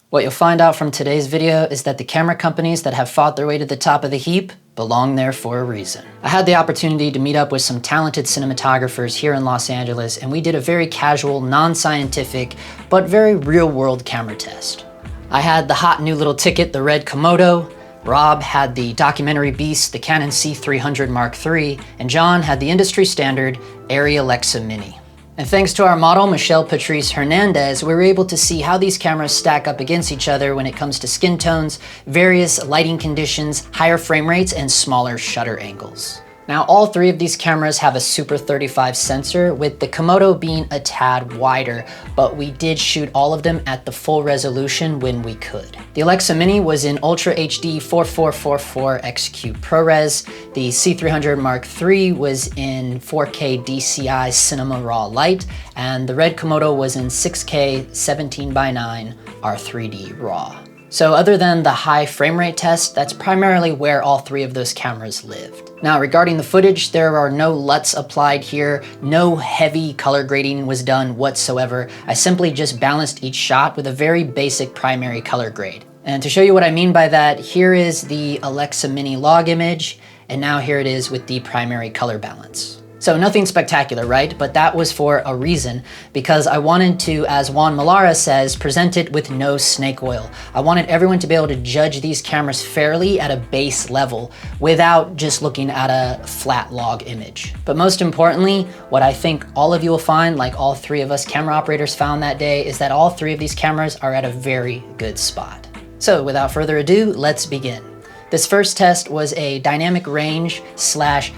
What you'll find out from today's video is that the camera companies that have fought their way to the top of the heap belong there for a reason. I had the opportunity to meet up with some talented cinematographers here in Los Angeles, and we did a very casual, non-scientific, but very real-world camera test. I had the hot new little ticket, the red Komodo, Rob had the documentary beast, the Canon C300 mkiii, and John had the industry standard ARRI Alexa Mini. And thanks to our model, Michelle Patrice Hernandez, we were able to see how these cameras stack up against each other when it comes to skin tones, various lighting conditions, higher frame rates, and smaller shutter angles. Now, all three of these cameras have a Super 35 sensor, with the Komodo being a tad wider, but we did shoot all of them at the full resolution when we could. The Alexa Mini was in Ultra HD 4444 XQ ProRes, the C300 mkiii was in 4K DCI Cinema Raw Light, and the red Komodo was in 6K 17:9 R3D Raw. So other than the high frame rate test, that's primarily where all three of those cameras lived. Now, regarding the footage, there are no LUTs applied here, no heavy color grading was done whatsoever. I simply just balanced each shot with a very basic primary color grade. And to show you what I mean by that, here is the Alexa Mini log image, and now here it is with the primary color balance. So nothing spectacular, right? But that was for a reason, because I wanted to, as Juan Malara says, present it with no snake oil. I wanted everyone to be able to judge these cameras fairly at a base level without just looking at a flat log image. But most importantly, what I think all of you will find, like all three of us camera operators found that day, is that all three of these cameras are at a very good spot. So without further ado, let's begin. This first test was a dynamic range /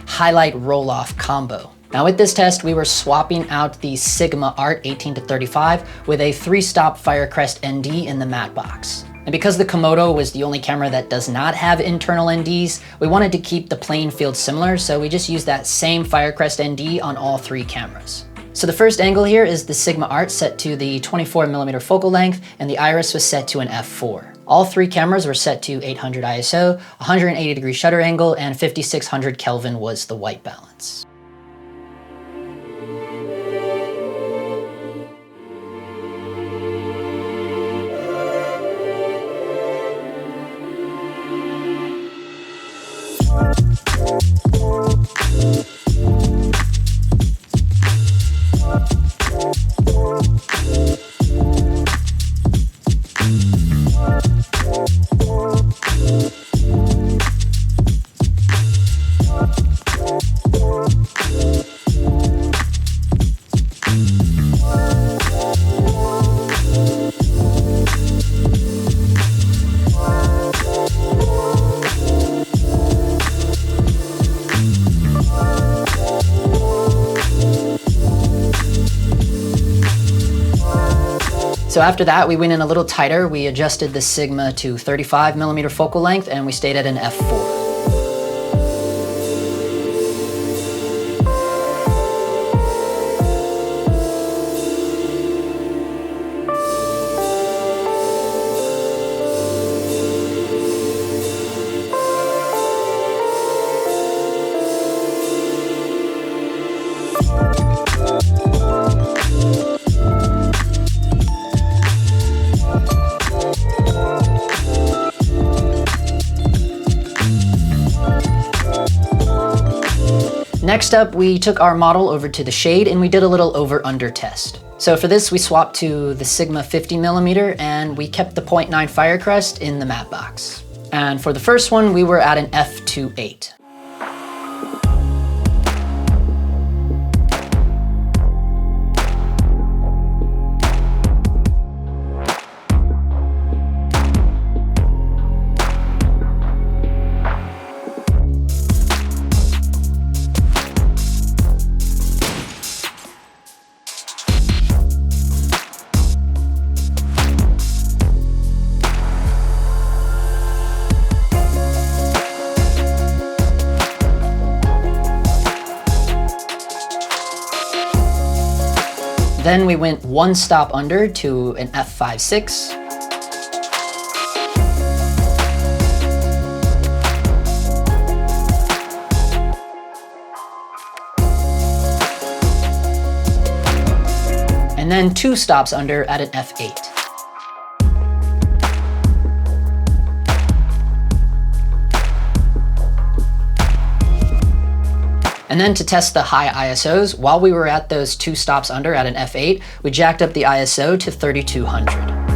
highlight roll-off combo. Now with this test, we were swapping out the Sigma Art 18-35 with a 3-stop Firecrest ND in the matte box. And because the Komodo was the only camera that does not have internal NDs, we wanted to keep the playing field similar, so we just used that same Firecrest ND on all three cameras. So the first angle here is the Sigma Art set to the 24mm focal length, and the iris was set to an f4. All three cameras were set to 800 ISO, 180° shutter angle, and 5600 Kelvin was the white balance. So after that, we went in a little tighter. We adjusted the Sigma to 35mm focal length, and we stayed at an f4. Next up, we took our model over to the shade and we did a little over-under test. So for this, we swapped to the Sigma 50mm and we kept the 0.9 Firecrest in the matte box. And for the first one, we were at an f2.8. Then we went one stop under to an f5.6. And then 2 stops under at an f8. And then to test the high ISOs, while we were at those 2 stops under at an f8, we jacked up the ISO to 3200.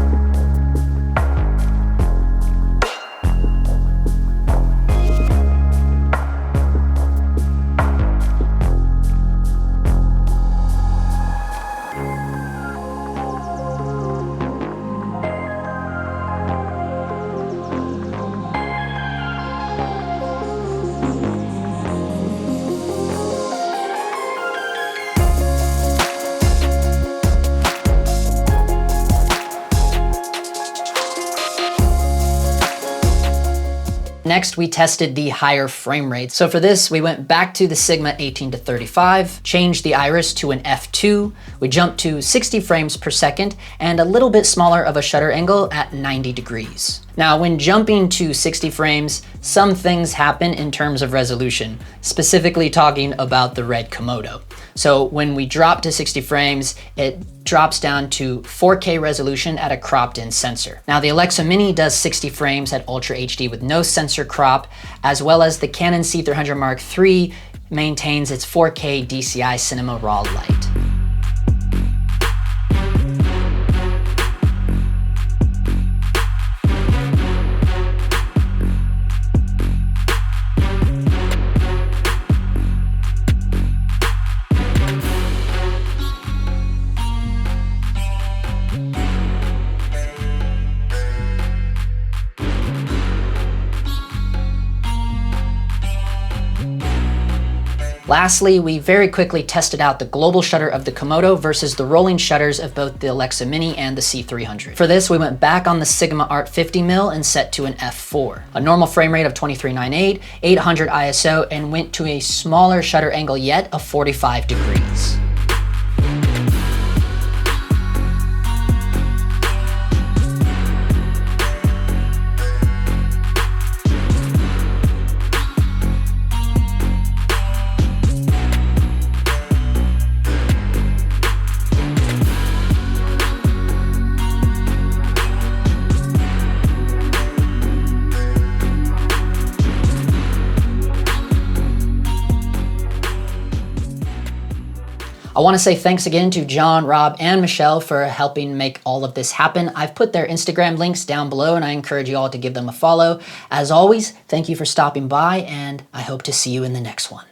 Next, we tested the higher frame rate. So for this, we went back to the Sigma 18-35, changed the iris to an f2, we jumped to 60 frames per second, and a little bit smaller of a shutter angle at 90 degrees. Now, when jumping to 60 frames, some things happen in terms of resolution, specifically talking about the red Komodo. So when we drop to 60 frames, it drops down to 4K resolution at a cropped in sensor. Now, the Alexa Mini does 60 frames at Ultra HD with no sensor crop, as well as the Canon C300 mkiii maintains its 4K DCI Cinema Raw light. Lastly, we very quickly tested out the global shutter of the Komodo versus the rolling shutters of both the Alexa Mini and the C300. For this, we went back on the Sigma Art 50mm and set to an f4. A normal frame rate of 2398, 800 ISO, and went to a smaller shutter angle yet of 45 degrees. I want to say thanks again to John, Rob, and Michelle for helping make all of this happen. I've put their Instagram links down below, and I encourage you all to give them a follow. As always, thank you for stopping by, and I hope to see you in the next one.